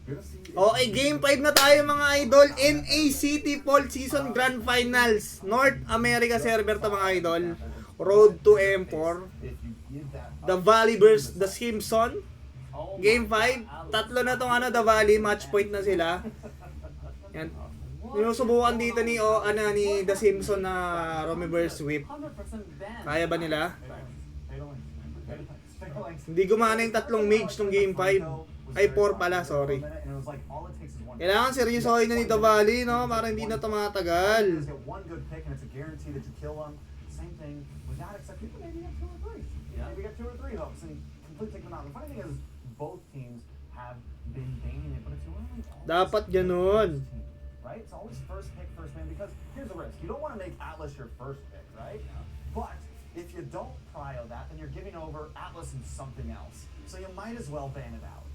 Okay, Game 5 na tayo mga idol. NACT Fall Season Grand Finals. North America server to mga idol. Road to M4. The Valley vs. The Simpsons. Game 5. Tatlo na tong The Valley. Match point na sila. Yan. Sinusubukan dito ni The Simpsons na reverse sweep. Kaya ba nila? Hindi gumana yung tatlong mage ng Game 5. Ay, 4 pala, sorry. Kailangan seryosohin na ni The Valley, no? Para hindi na tumatagal. Dapat ganun. Right? It's always first pick, first man, because here's the risk. You don't want to make Atlas your first pick, right? But if you don't prio that, then you're giving over Atlas and something else. So you might as well ban it out.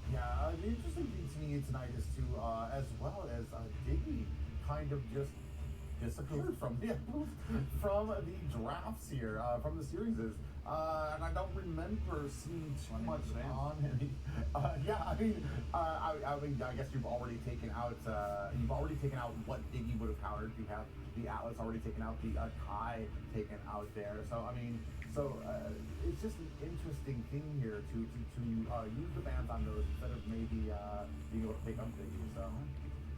Yeah, the interesting thing to me tonight is to, as well as Diggy kind of just disappeared from the drafts here, from the series. And I don't remember seeing too much on him. Yeah, I mean, I guess you've already taken out what Diggy would have countered. You have the Atlas already taken out, the Kai taken out there. So I mean, it's just an interesting thing here to use the bans on those instead of maybe being able to pick up Diggy. So.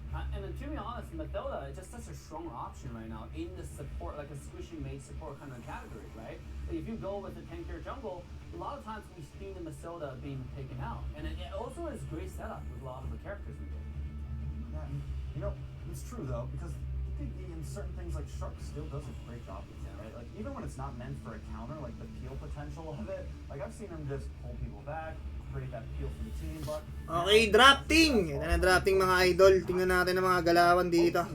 And to be honest, Mathilda is just such a strong option right now in the support, like a squishy mage support kind of category, right? Like if you go with the tankier jungle, a lot of times we've seen the Mathilda being taken out. And it also is great setup with a lot of the characters we get. Yeah, you know, it's true though, because in certain things like Shark still does a great job with it, right? Like even when it's not meant for a counter, like the peel potential of it, like I've seen him just pull people back, create that peel for the team, but okay, drafting! Ito na drafting mga idol. Tingnan natin ang mga galawan dito.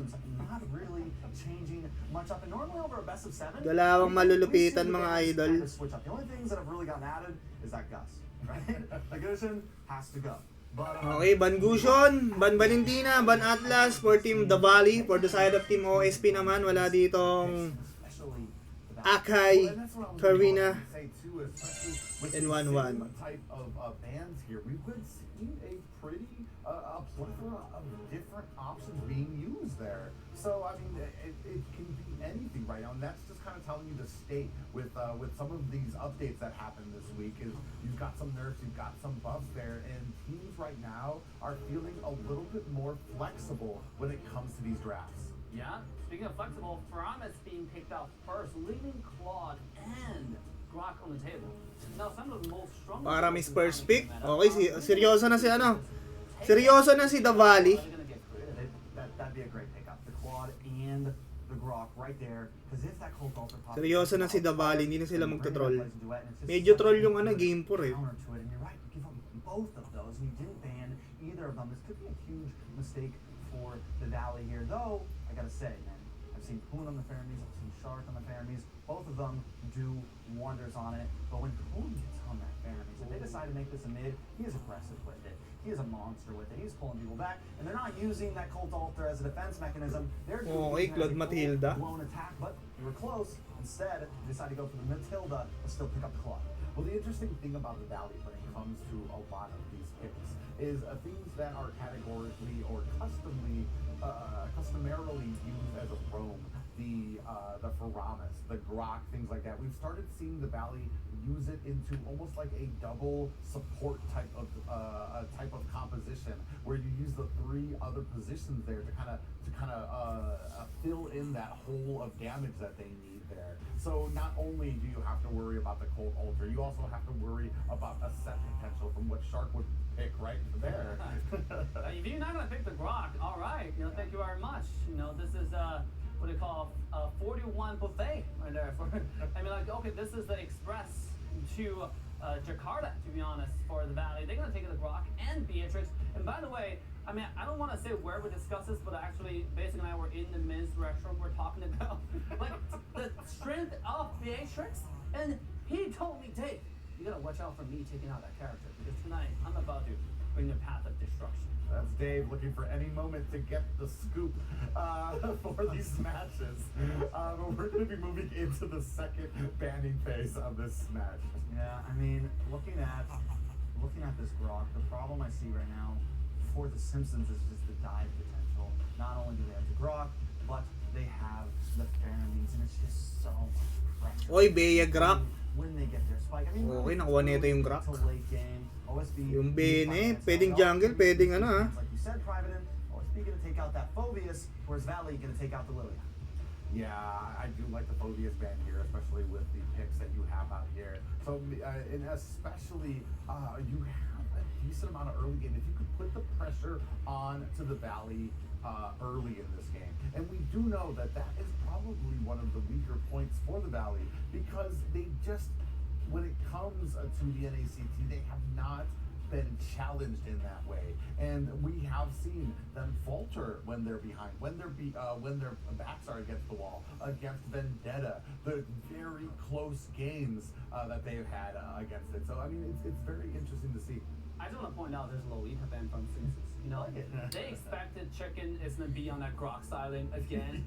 not really changing much up. And normally over a best of 7, Galawang malulupitan mga idol. Switch up. The only things that have really gotten added is that Gus, right? Like Gusion has to go. But, Okay, Ban Gusion, Ban Valentina, Ban Atlas for Team The Valley. For the side of Team OSP naman, wala ditong Akai, Karina, and 1-1. Type of bans here, we would see a pretty plethora of different options being used there. So I mean, it can be anything right now, and that's just kind of telling you the state with some of these updates that happened this week. Is you've got some nerfs, you've got some buffs there, and teams right now are feeling a little bit more flexible when it comes to these drafts. Yeah, speaking of flexible, Faramis being picked out first, leaving Claude and Grok on the table. Now, some of the most strong. Para Miss first pick. Okay, seryoso na si Seryoso na si The Valley. That'd be a great pickup. The Claude and the Grok right there. Because if that Cold Altar pops, Seryoso na si The Valley, hindi na sila magto-troll. Medyo troll yung Game 4 eh. Counter to it, and you're right, you give up both of those, and you didn't ban either of them. This could be a huge mistake for the Valley here, though. I gotta say, man, I've seen Poon on the Faramis, I've seen Shark on the Faramis. Both of them do wonders on it, but when Poon gets on that Faramis, if they decide to make this a mid, he is aggressive with it. He is a monster with it. He's pulling people back, and they're not using that Cult Altar as a defense mechanism. They're doing Claude Matilda. blown attack, but you were close. Instead, they decided to go for the Matilda, but still pick up the Claude. Well, the interesting thing about the Valley when it comes to a lot of these picks is things that are categorically or customarily used as a roam. The Faramis, the Grok, things like that. We've started seeing the Valley use it into almost like a double support type of composition, where you use the 3 other positions there to kind of fill in that hole of damage that they need there. So not only do you have to worry about the Cold Altar, you also have to worry about a set potential from what Shark would pick right there. If you're not gonna pick the Grok, all right, thank you very much. This is what they call a 41 buffet right there. Okay, this is the express to Jakarta, to be honest, for the Valley. They're gonna take the Grok and Beatrix. And by the way, I don't want to say where we discuss this, but actually, Basic and I were in the men's restroom. We're talking about like the strength of Beatrix, and he told me, Dave, you gotta watch out for me taking out that character, because tonight I'm about to bring the path of destruction. That's Dave looking for any moment to get the scoop for these matches. But we're going to be moving into the second banning phase of this match. Yeah, I mean, looking at this Grok, the problem I see right now for the Simpsons is just the dive potential. Not only do they have the Grok, but they have the Pheromones, and it's just so much pressure. Oy, Bea Grok. When they get their spike. I mean, Okay, nakuha nito yung Grok. till late game, OSB, Yung Bene, pwedeng jungle, pwedeng ano ha. like you said, Privatein, OSB gonna take out that Phobius, whereas Valley gonna take out the Lilia. Yeah, I do like the Phobius ban here, especially with the picks that you have out here. So, and especially, you have a decent amount of early game. If you could put the pressure on to the Valley early in this game. And we do know that that is probably one of the weaker points for the Valley, because they just, when it comes to the NACT, they have not been challenged in that way, and we have seen them falter when they're behind, when their backs are against the wall, against Vendetta, the very close games that they've had against it. So I mean, it's very interesting to see. I just want to point out there's Lolita ban from Simpsons. You know, they expected Chicken is gonna be on that Grok Silent again,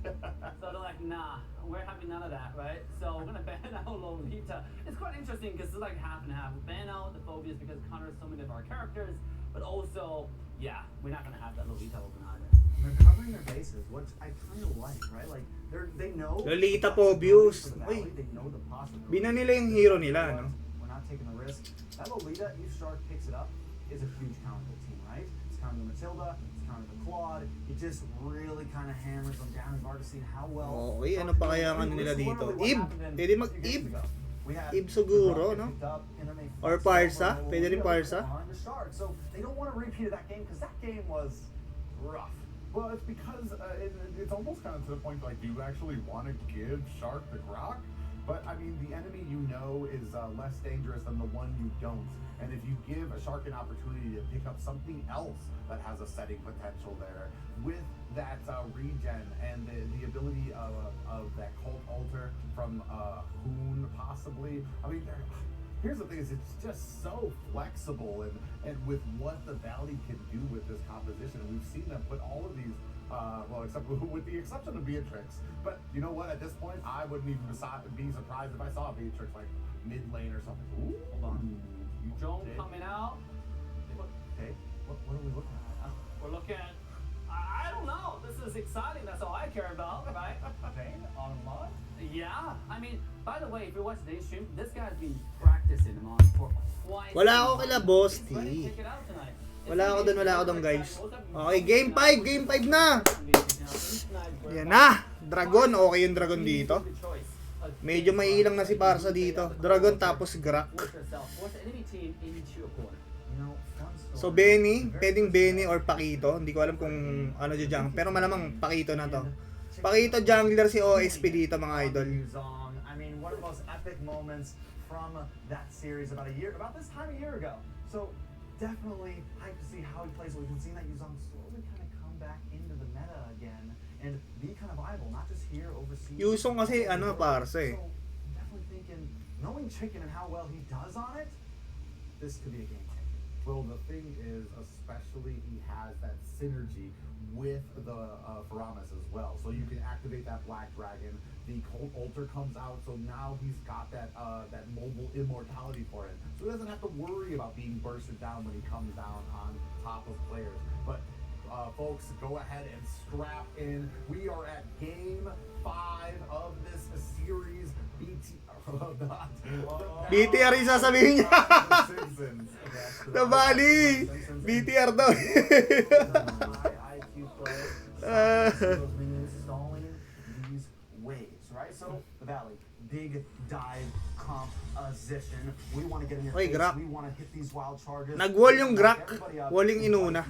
so they're like, nah, we're having none of that, right? So we're gonna ban out Lolita. It's quite interesting because it's like half and half. We ban out the Phobias because it counters so many of our characters, but also, yeah, we're not gonna have that Lolita open either. They're covering their bases, which I kind of like, right? Like they know. Lolita the Phobius. possibilities for the Valley, Uy. they know the possibilities. Bina nila yung hero nila, no? We're not taking the risk. That Lolita, if Shark picks it up, is a huge counter to the team, right? It's counter to Matilda, it's counter to Claude. It just really kind of hammers them down. We've already seen how well. Okay, ano pa kaya ang ano nila dito? Ib! Pwede mag-Ib! Ib siguro, no? Or Parsa? Pwede rin Parsa? So they don't want to repeat that game because that game was rough. Well, it's because it's almost kind of to the point like, do you actually want to give Shark the Grok? But I mean, the enemy you know is less dangerous than the one you don't. And if you give a Shark an opportunity to pick up something else that has a setting potential there, with that regen and the ability of that Cult Altar from Hoon possibly, I mean, here's the thing: is it's just so flexible, and with what the Valley can do with this composition, we've seen them put all of these. Well, except with the exception of Beatrix, but you know what? At this point, I wouldn't even be surprised if I saw Beatrix like mid lane or something. Ooh, Hold on. Drone coming out. Okay, what are we looking at? We're looking at. I don't know. This is exciting. That's all I care about, right? Vayne on mod? Yeah. I mean, by the way, if you watch today's stream, this guy's been practicing them on for quite. Wala ako kila Boss T. He's ready to take it out tonight. Wala ako doon guys. Okay, game 5 na! Yan na! Dragon, okay yung Dragon dito. Medyo maiilang na si Parsa dito. Dragon tapos Grok. So Benny, pwedeng Benny or Pakito. Hindi ko alam kung ano dyan. Pero malamang Pakito na to. Pakito jungler si OSP dito mga idol. I mean, one of the most epic moments from that series about this time a year ago. So definitely hyped to see how he plays. We've been seeing that Yuzong slowly kind of come back into the meta again and be kind of viable, not just here overseas. Yuzong kasi ano Parsa eh. So definitely thinking, knowing Chicken and how well he does on it, this could be a game changer. Well, the thing is, especially he has that synergy with the Faramis as well. So you can activate that Black Dragon. The Cold Altar comes out, so now he's got that that mobile immortality for him. So he doesn't have to worry about being bursted down when he comes down on top of players. But folks, go ahead and strap in. We are at game 5 of this series. BTR yung sasabihin niya. The Valley! BTR daw. These waves, right? So the Valley, big dive composition. We want to get in your Oy, face. Grok. We want to hit these wild charges. Nag-wall yung Grok. Everybody up. Wall yung inuna.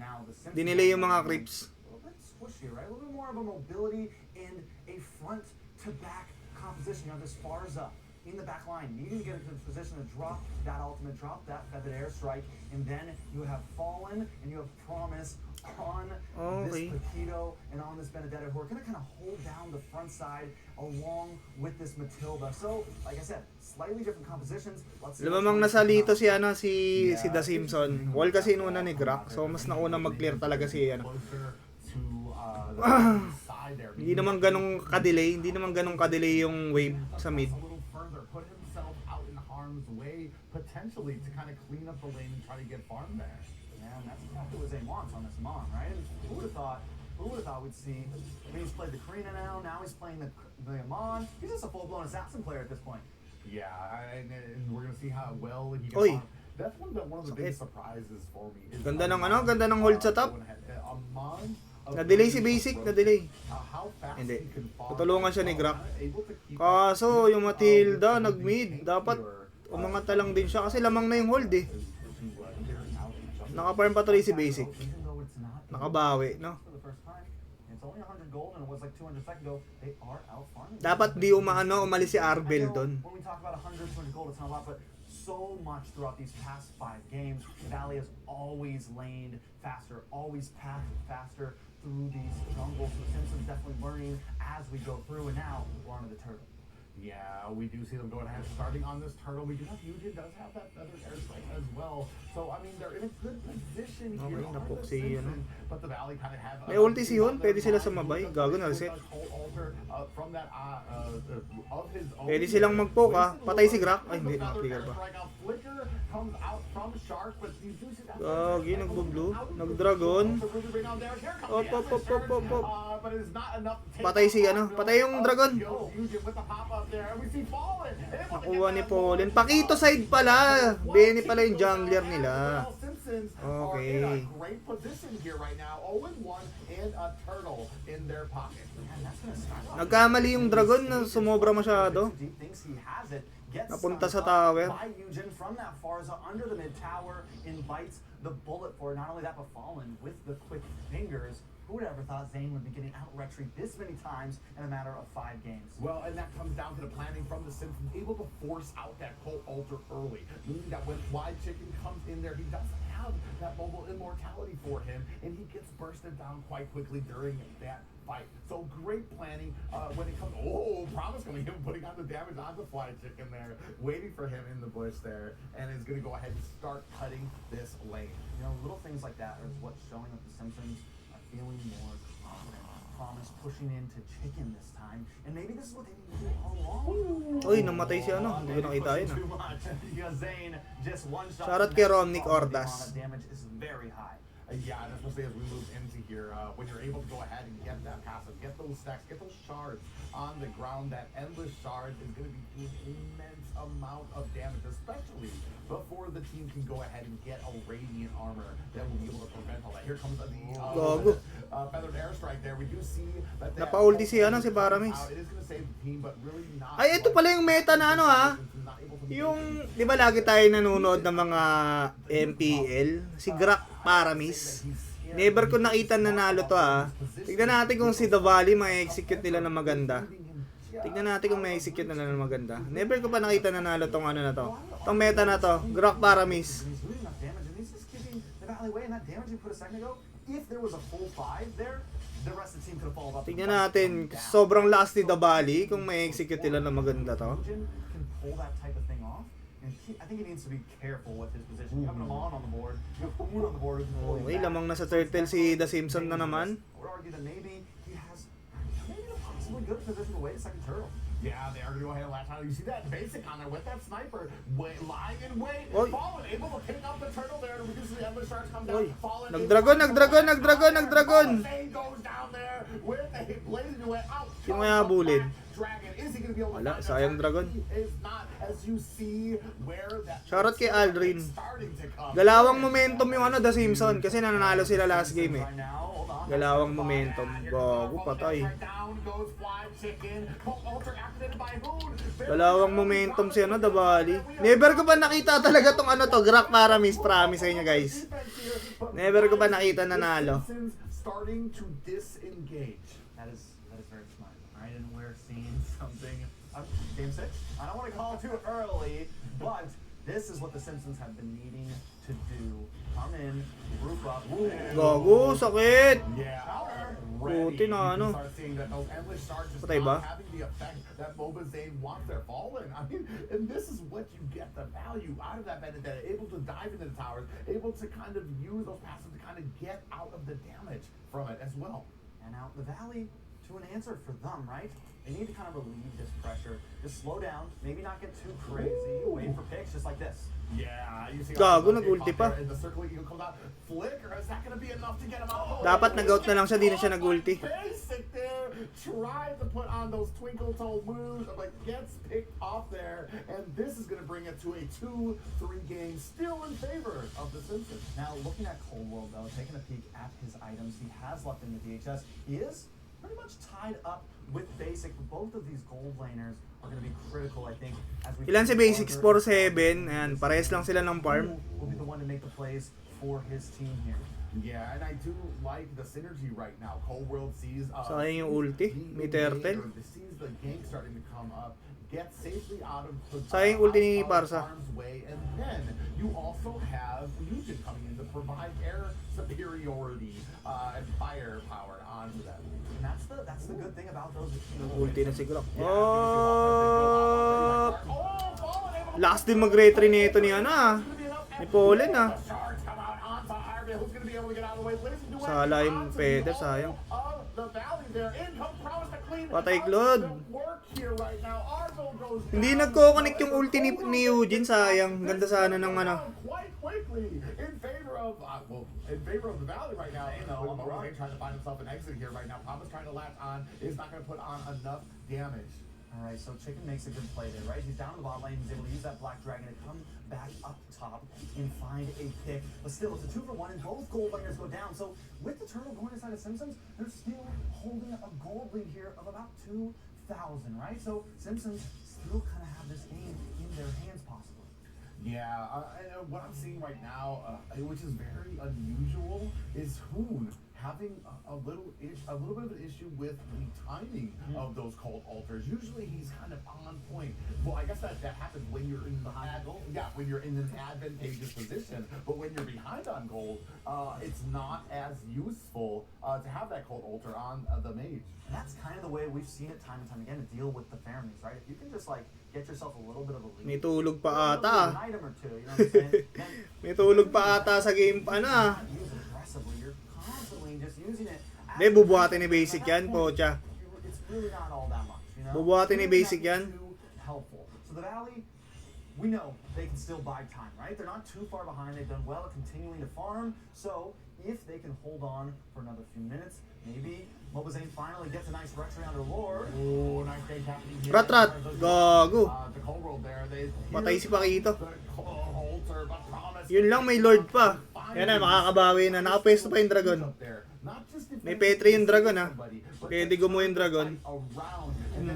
Now, the Simpsons Dinelay yung mga creeps. a little bit squishy, right? A little bit more of a mobility and a front to back composition. You have this Sparza in the back line, needing to get into the position to drop that ultimate, drop that feathered airstrike, and then you have Fallen and you have Promise on this Paquito and on this Benedetta, who are going to kind of hold down the front side along with this Matilda. So, like I said, slightly different compositions. Let's see Lumamang nasalito si ano si The Simpson. Wall kasi inuna ni Grok. So mas nauna mag-clear talaga si ano. Hindi naman ganong ka-delay yung wave sa mid. Put himself out in harm's way, potentially to kind of clean up the lane and try to get farm there. Yeah, and that's exactly what's Zane wants on this Mon, right? Who would have thought we'd see? I mean, he's played the Karina now he's playing the Mon. He's just a full-blown assassin player at this point. Yeah, and we're gonna see how well he Oy. can. That's one of the big surprises for me. Is Ganda ng Amon, ganda ng hold sa top. Amon, Na-delay si Basic, na-delay. how fast Hindi. he can farm. Tutulungan siya ni Grak. Able to keep Kaso, yung Matilda, with nag-mid. Dapat, behavior, umangat na lang din siya kasi lamang na yung hold eh. Naka-farm pa tuloy si Basic. Even though it's not Nakabawi, no? for the first time, it's only 100 gold and it was like 200 seconds ago. They are out farming. Dapat di umalis si Arbel doon. When we talk about 100, 200 gold, it's not a lot, but so much throughout these past 5 games, Valley has always laned faster, always passed faster through these jungles. So Simpsons definitely learning as we go through, and now we're on to the turtle. Yeah, we do see them going ahead, starting on this turtle. We do have Eugen does have that feathered airstrike as well. So I mean, they're in a good position here. Okay, on napok the si, Simpsons, but the Valley kind of have. May ulti si Yun, pwede sila sumabay. Gago na reset. From that of his own. Pwede silang mag-poke ah. Patay si Grak. Ay hindi, naka-trigger pa. Flicker comes out from Shark, but you do see that. Gagi, nagbo-blue. Nag-dragon. Op, op, op, op, op, op. But it is not enough to take Patay si ano, patay yung dragon. Eugen with the pop-up there, and we see Fallen. Nakuha ni Pauline. Pakito side pala. Benny pala yung jungler nila. Simpsons Okay. are in a great position here right now. 0-1 and a turtle in their pocket. And that's gonna start off. Nagkamali yung dragon na sumobra masyado. Deep thinks he has it. Gets Napunta sa stunned tower. by Eugen from that Farza under the mid tower, invites the bullet for not only that but Fallen with the quick fingers. Who would ever thought Zane would be getting out retreat this many times in a matter of 5 games? Well, and that comes down to the planning from the Simpsons, able to force out that Colt Altar early, meaning that when Wide Chicken comes in there, he doesn't have that mobile immortality for him, and he gets bursted down quite quickly during that fight. So great planning when it comes. Oh, Promise coming in, putting on the damage on the Fly Chicken there, waiting for him in the bush there, and is going to go ahead and start cutting this lane. You know, little things like that is what's showing that the Simpsons are feeling more confident. Promise pushing into Chicken this time, and maybe this is what they need to do all along. Uy, namatay si ano. Hindi ko nakita yun ah. Too much. Because Zane just one shot. Shoutout kay Romnick Ordas. The damage is very high. Yeah, and especially as we move into here, when you're able to go ahead and get that passive, get those stacks, get those shards on the ground, that endless shards is going to be doing an immense amount of damage, especially before the team can go ahead and get a radiant armor that will be able to prevent all that. Here comes the Gago. feathered airstrike there. We do see that Napa-ulti si ano, si Paramis. It is going to save the team, but really not. Ay, ito pala yung meta na ano ha. Yung, di ba lagi tayo nanonood ng mga MPL? Si Grak Paramis. Never ko nakita nanalo to ha. Tignan natin kung si The Valley ma-execute nila na maganda. Tignan natin kung ma-execute na ng maganda. Never ko pa nakita nanalo tong ano na to. Tong meta na to. Grak Paramis. And he's losing enough damage, and he's just keeping the Valley away. And that damage he put a second ago, if there was a full 5 there, the rest of the team could have followed up. Tignan natin. Sobrang last ni The Valley kung ma-execute nila na maganda to. Eugen can pull that type of thing off. And I think he needs to be careful with his position. You have an Amon on the board, you have Poon on the board. Okay, lamang na sa turtle si The Simpson na naman. I would argue that maybe he has maybe a possibly good position to wait a second turtle. Yeah, they are going to go ahead and latch on. You see that basic on there with that sniper, lying in wait. Oy. Fallen, able to pick up the turtle there to reduce the endless shards come down. Oy. Fallen, Nagdragon, nagdragon, nagdragon, nagdragon. Zane goes down there with a blazing away out. Sino kaya habulin? Dragon, is he going to be able to Wala, find sayang that dragon. target? He is not, as you see where that Shoutout kay Aldrin. starting to come. Galawang momentum yung ano, The Simpson kasi nananalo sila last game eh. Right now, hold on. Galawang momentum. Gago, patay. Down goes Fly Chicken. Ultra activated by Hoon. Galawang momentum si ano, The Valley. Never ko pa nakita talaga tong ano to, Grak Paramis, promise sa inyo guys. Never ko pa nakita nanalo. Starting to disengage. That is very smart. All right, and we're seeing something. Game 6. I don't want to call it too early, but this is what the Simpsons have been needing to do. Come in, group up. Gago, sakit. Yeah. Puti na ano. Patay ba? Having the effect that Boba Zane wants their Fallen. I mean, and this is what you get the value out of that Vendetta. Able to dive into the towers, able to kind of use those passes to kind of get out of the damage from it as well. And out the Valley, to an answer for them, right? They need to kind of relieve this pressure. Just slow down, maybe not get too crazy. Wait for picks just like this. Yeah, you see Gago, nag-ulti pa. and the circling eagle comes out. Flicker, is that gonna be enough to get him out? Dapat nag-out na lang siya, di na siya nag-ulti. Basic there, tried to put on those twinkle toe moves, but gets picked off there, and this is gonna bring it to a 2-3 game, still in favor of the Simpsons. Now, looking at Cold World, though, taking a peek at his items he has left in the DHS, he is pretty much tied up with Basic. Both of these gold laners are going to be critical, I think. As we Ilan si Basic? 4-7. Ayan, parehas lang sila ng farm. Will be the one to make the plays for his team here. Yeah, and I do like the synergy right now. Cold World sees Sayang yung ulti. May turtle. sees the gank starting to come up, get safely out of Sayang yung ulti ni Parsa. harm's way, and then you also have Legion coming in to provide air superiority and firepower onto them. And that's the good thing about those. Ulti na si Glock. Yeah, Oh! Last din mag-retry nito ni ni Polen Sala yung Feather, sayang. Patay Claude. Hindi nagko-connect yung ulti ni Eugene, sayang. Ganda sana ng Quite quickly in favor of the Valley right now. You know, Mobazane trying to find himself an exit here right now. Papa's trying to latch on, is not going to put on enough damage. Alright, so Chicken makes a good play there, right? He's down in the bottom lane, he's able to use that Black Dragon to come back up top and find a pick. But still, it's a 2-for-1 and both gold laners go down. So with the turtle going inside of Simpsons, they're still holding a gold lead here of about 2,000, right? So Simpsons still kind of have this game in their hands possibly. Yeah, what I'm seeing right now, which is very unusual, is Hoon having a little bit of an issue with the timing of those cold altars. Usually he's kind of on point. Well, I guess that happens when you're in when you're in an advantageous position. But when you're behind on gold, it's not as useful to have that cold altar on the mage. And that's kind of the way we've seen it time and time again to deal with the Fermies, right? If you can just like get yourself a little bit of a lead. May tulog pa ata. An item or two, you know what I'm saying? Then, May tulog pa ata sa game use it aggressively. You're constantly just using it. Hindi, bubuhatin ni Basic yan, pocha. It's really not all that much, you know? Bubuhatin ni Basic yan. Too helpful. So the Valley, we know they can still buy time, right? They're not too far behind. They've done well at continuing to farm. So if they can hold on for another few minutes, maybe Mobazane finally gets a nice retry on their Lord. Oh, nice thing happening here. Rat. Gago. The cold world there. Patay si Paquito. The cold altar, but promise. Yun lang, may Lord pa. Yan na, makakabawi na. Nakapwesto pa yung Dragon. May Petri yung Dragon Pwede gumo yung Dragon.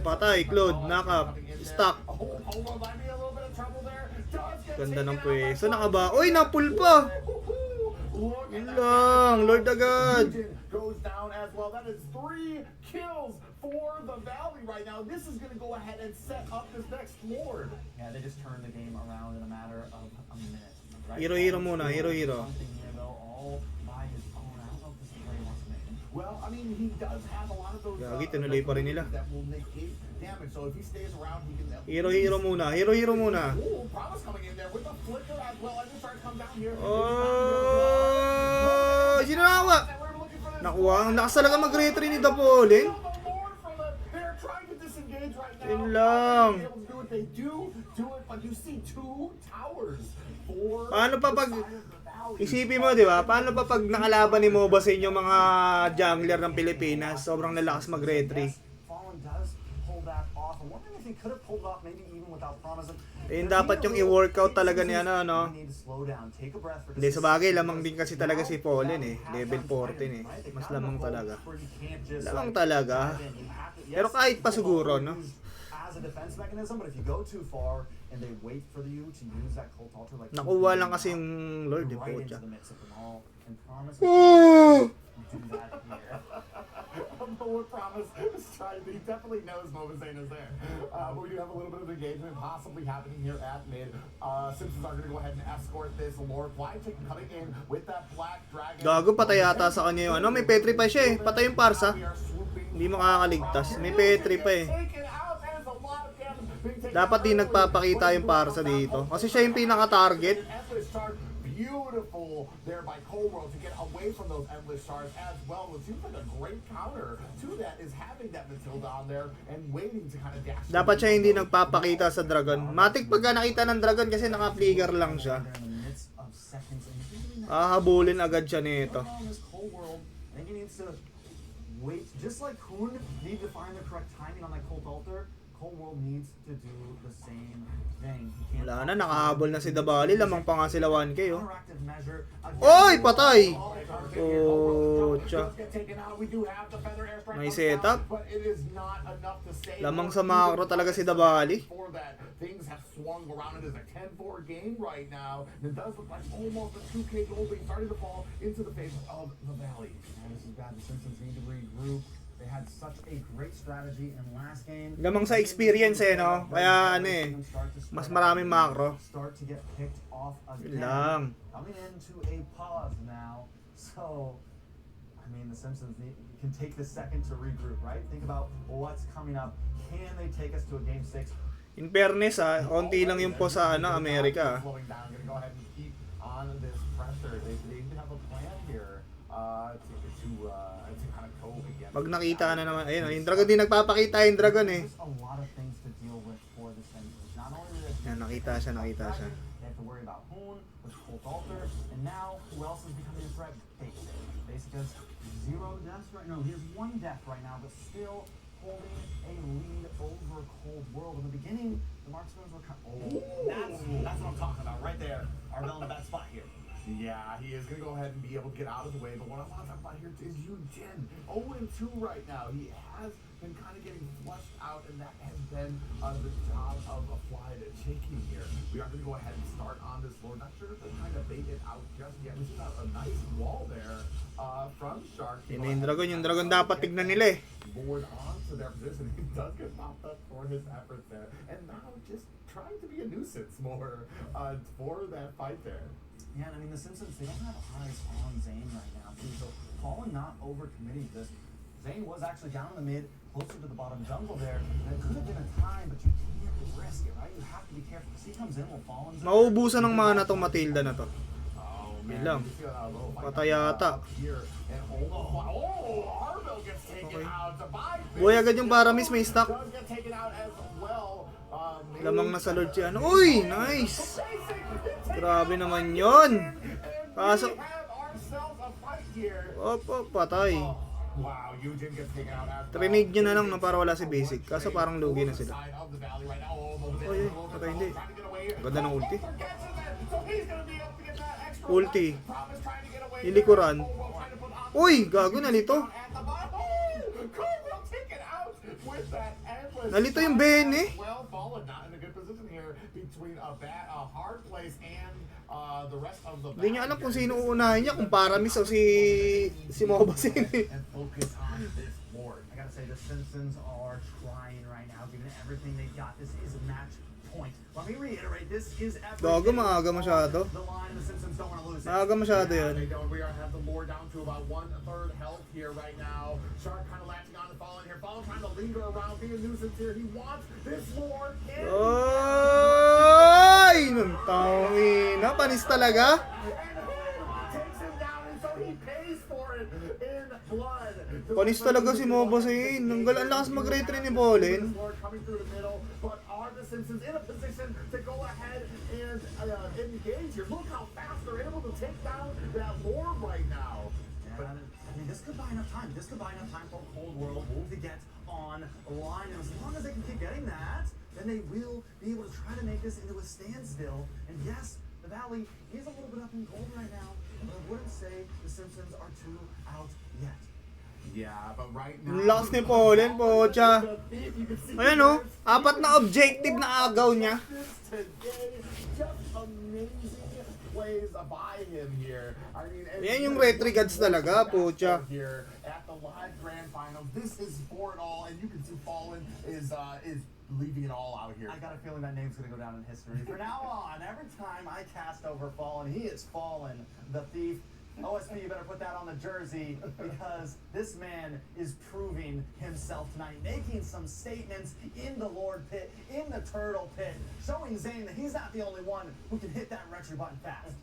Patay, Claude, knock-up, stock. Ganda ng pwesto. Nakaba. Uy, napul pa! Yun lang, Lord agad. Goes down as well. That is 3 kills for the Valley right now. This is going to go ahead and set up this next Lord. Yeah, they just turned the game around in a matter of a minute. Right? Hero muna, hero. Something here, though, all by his own. I don't know if this play wants to make him. Well, I mean, he does have a lot of those Gagi, tinuloy pa rin nila. that will negate damage. So if he stays around, he can Hero muna, hero muna. Ooh, Promise coming in there with a flicker as well. And starts come down here. Oh, sino nakawa? Nakuha, ang lakas talaga mag-retry ni Dapolin. Yun lang. Paano pa pag isipin mo, di ba? Paano pa pag nakalaban ni Mobazane yung mga jungler ng Pilipinas? Sobrang lalakas mag-retry. Yun dapat yung i-workout talaga ni Hindi, sa bagay, lamang din kasi talaga si Fallen Level 14 Mas lamang talaga. Lamang talaga. Pero kahit pa siguro, no? Nakuha lang kasi yung Lord, pocha. Promise is trying. He definitely knows Mobazane is there. But we do have a little bit of engagement possibly happening here at mid. Simpsons are going to go ahead and escort this Lord. Fly Chicken coming in with that Black Dragon. Gago, patay yata sa kanya yung may Petri pa siya Patay yung Parsa. Hindi makakaligtas. May Petri pa Dapat din nagpapakita yung Parsa dito. Kasi siya yung pinaka-target. beautiful there by Cold World to get away from those endless shards as well. It seems like a great counter to that is having that Matilda on there and waiting to kind of dash. Dapat siya hindi nagpapakita sa Dragon. Matik pagka nakita ng Dragon kasi naka-flicker lang siya. Habulin agad siya nito. Wait, just like Hoon need to find the correct timing on that Cold Altar, Cold World needs to do the same thing. Wala na, nakahabol na si Dabali. Lamang pa nga sila 1K, oh. Interactive measure Oy, patay! Pucha. May setup. Lamang sa macro talaga si Dabali. Things have swung around. It is a 10-4 game right now. It does look like almost a 2K goal being starting to fall into the face of the Valley. And this is bad. The Simpsons need to regroup. They had such a great strategy in last game. Lamang sa experience eh, no? Kaya ano eh, mas maraming macro. Start to get picked off again. Lang. Coming into a pause now. So, I mean, the Simpsons can take this second to regroup, right? Think about what's coming up. Can they take us to a game 6? In fairness konti lang yung po sa Amerika. Slowing down, gonna go ahead and keep on this pressure. They even have a plan here to kind of cope again. Pag nakita na naman, ayun, yung Dragon din nagpapakita yung Dragon eh. There's a lot of things to deal with for the Simpsons. Not only Yan, nakita siya. they have to worry about Hoon with Cold Altar, and now who else is becoming a threat? Basic has 0 deaths right now. He has 1 death right now, but still holding a lead over Cold World. In the beginning, the marksmen were that's what I'm talking about right there. Arbel in the bad spot here. Yeah, he is going to go ahead and be able to get out of the way, but what I want to talk about here is Yujin. 0-2 right now. He has been kind of getting flushed out, and that has been the job of a fly to shaking here. We are going to go ahead and start on this floor. Not sure if they're trying to bait it out just yet. We see a nice wall there from Shark. Yun yung Dragon dapat tignan nila eh. Board on to their position. He does get popped up for his efforts there. And now just trying to be a nuisance more for that fight there. Yeah, and I mean, the Simpsons, they don't have eyes on Zane right now, too. So, Fallen not overcommitting to this. Zane was actually down in the mid, closer to the bottom jungle there. And it could have been a time, but you can't risk it, right? You have to be careful. Because he comes in while Fallen's in. Mauubusan ng mana tong Matilda na to. Oh, Yun man. lang. You see a little fight Patay yata. up here. And Arbel gets taken out. Buhay agad yung Paramis, may stock. Does get taken out as well. Lamang na sa Lord si ano. Uy, nice! Grabe naman yon. Kaso, patay. Wow, Eugene gets taken out as well. Trinade niya na lang no, para wala si Basic. Kaso parang lugi na sila. Oy, patay hindi. Ganda ng ulti. Ulti. Ilikuran. Uy, gago, nalito. Nalito yung Ben eh. Well, Fallen not in a good position here between a hard place and the rest of the. Hindi niya alam kung sino uunahin niya, kung Paramis o si Mobasin eh. And focus on this board. I gotta say, the Simpsons are trying right now, giving it everything they got. This is a match point. Let me reiterate, this is everything. Gago, maaga masyado. The line, the Simpsons don't want to lose it. Maaga masyado They yan. don't. We have the lore down to about 1/3 health here right now. Shark kind of latching on to Fallen here. Fallen trying to linger around, be a nuisance here. He wants this lore. Oy! Tangina, panis talaga. Takes him down, and so he pays for it in blood. Panis talaga si Mobasin. Ang lakas mag-retrain ni Bolin. Coming through the middle, but are the Simpsons in a position to go ahead and engage here? Look how fast they're able to take down that lore right now. Yeah, I mean, this could buy enough time. This could buy enough time for Cold World to get on a line. And as long as they can keep getting that, then they will be able to try to make this into a standstill. And yes, the Valley is a little bit up in gold right now, but I wouldn't say the Simpsons are too out yet. Yeah, but right now. Lakas ni Polen, pocha. Ayan o, 4 na objective na agaw niya. Just amazing plays by him here. I mean, Yan yung retry gods talaga, pocha. Here at the live grand finals, this is for it all, and you can see Fallen is leaving it all out here. I got a feeling that name's gonna go down in history. From now on, every time I cast over Fallen, he is Fallen, the thief. OSP, you better put that on the jersey because this man is proving himself tonight, making some statements in the Lord Pit, in the Turtle Pit, showing Zane that he's not the only one who can hit that retro button fast.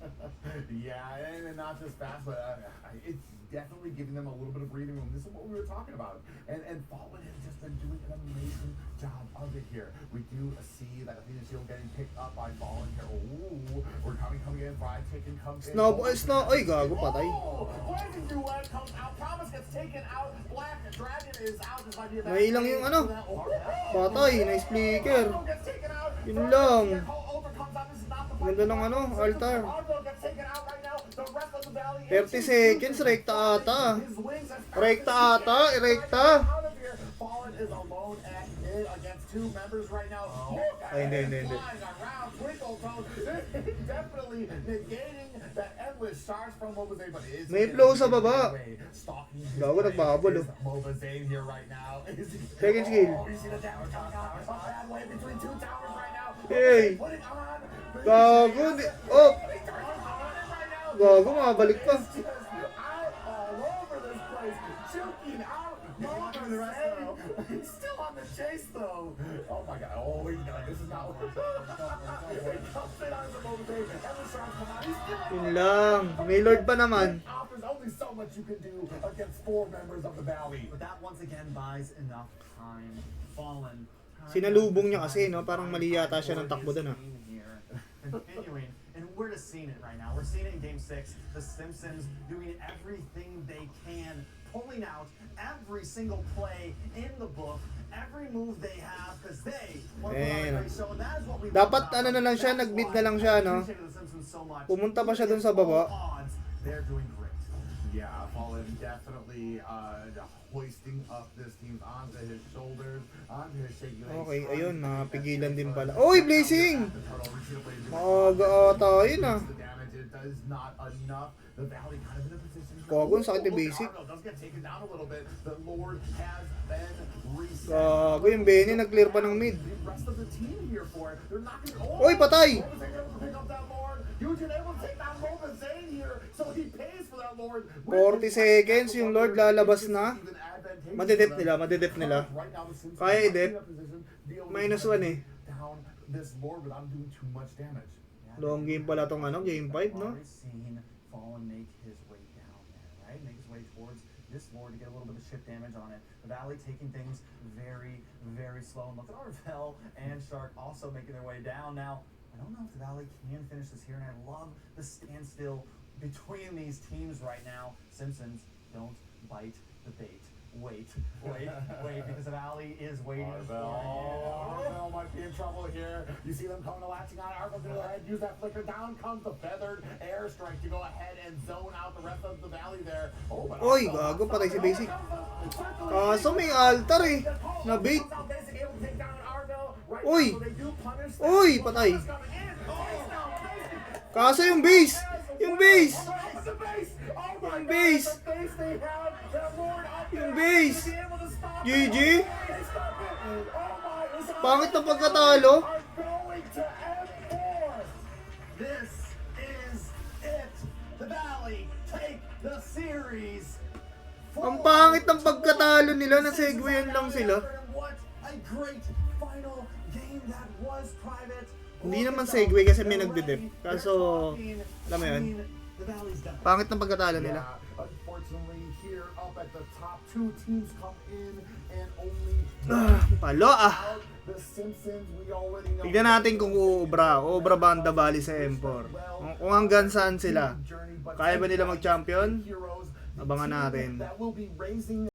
Yeah, and not just fast, but it's definitely giving them a little bit of breathing room. This is what we were talking about. And Fallen has just been doing an amazing job of it here. We do see that Athena Shield getting picked up by Fallen here. Ooh, we're coming in. Fried chicken comes in. Ay, gago, patay. Oh, poison duet comes out. Promise gets taken out. Black Dragon is out. This might be a bad May ilang yung ano. Patay, na speaker. Yun lang. Ganda ng ano, altar. 30 seconds, rekta ata. Rekta ata, rekta. Fallen is alone against two members right now. Ay, hindi. Definitely negating the endless shots from MLBB, but is May flow sa baba. Gago, nagbabol, oh. MLBB here right now. Second skill. Oh, you see the damage coming out. It's a bad way between two towers right now. Hey. Put it on. Gago, oh. Gago, makabalik pa. All over this place, choking out. He's still on the chase though. Oh my god. Oh, this is not working. Yun lang. May Lord pa naman. There's only so much you can do against 4 members of the Valley. But that once again buys enough time. Fallen. Sinalubong niya kasi, no? Parang mali yata siya ng takbo dun, ah. Continuing, and we're just seeing it right now. We're seeing it in Game 6. The Simpsons doing everything they can, pulling out every single play in the book, every move they have, because they want to put on a great show, and that is what we Dapat love ano na lang siya, nag-beat na lang siya, no? Pumunta pa siya dun sa baba. They're doing great. Yeah, Fallen definitely hoisting up this team onto his shoulders, onto his shaky legs. Okay, ayun, napigilan din pala. Oy, Blazing! Maaga ata yun, ah. The damage it does not enough. The Valley kind of in a position. Gago, sakit ni Basic. Does get taken down a little bit. The Lord has been reset. Gago, yung Benny nag-clear pa ng mid. The rest of the team here for it. They're not gonna. Oy, patay! Eugene able to take down Roman Zane here, so he pays for that Lord. 40 seconds, yung Lord lalabas na. Madedep nila. Kaya i-dep. -1 eh. Down this Lord without doing too much damage. Long game pala tong ano, game 5, no? Seen Fallen make his way down there, right? Make his way towards this Lord to get a little bit of ship damage on it. The Valley taking things very, very slow. And look at Arvel and Shark also making their way down. Now, I don't know if the Valley can finish this here, and I love the standstill between these teams right now. Simpsons, don't bite the bait. Wait, because the Valley is waiting for Arvel might be in trouble here. You see them coming to latching on. Arvel go ahead, use that flicker. Down comes the feathered airstrike to go ahead and zone out the rest of the Valley there. Oh, but Oy, gago, patay si Basic. Kaso may altar eh. Na-bait. Uy! Uy, patay. Kaso yung base! Yung base! Yung base! Yung base! GG! Pangit na pagkatalo. This is it. The Valley take the series. Ang pangit ng pagkatalo nila, na-segwayan lang sila. What a great final game that was, Private. Hindi naman segue kasi may nagde-dep. Kaso, alam mo yun, pangit ng pagkatalo nila. Unfortunately, here up at the top, 2 teams come in and only Palo ah. the Simpsons. We already know. Tignan natin kung uubra ba ang Davali sa M4. Kung hanggang saan sila. Kaya ba nila mag-champion? Abangan natin. That will be raising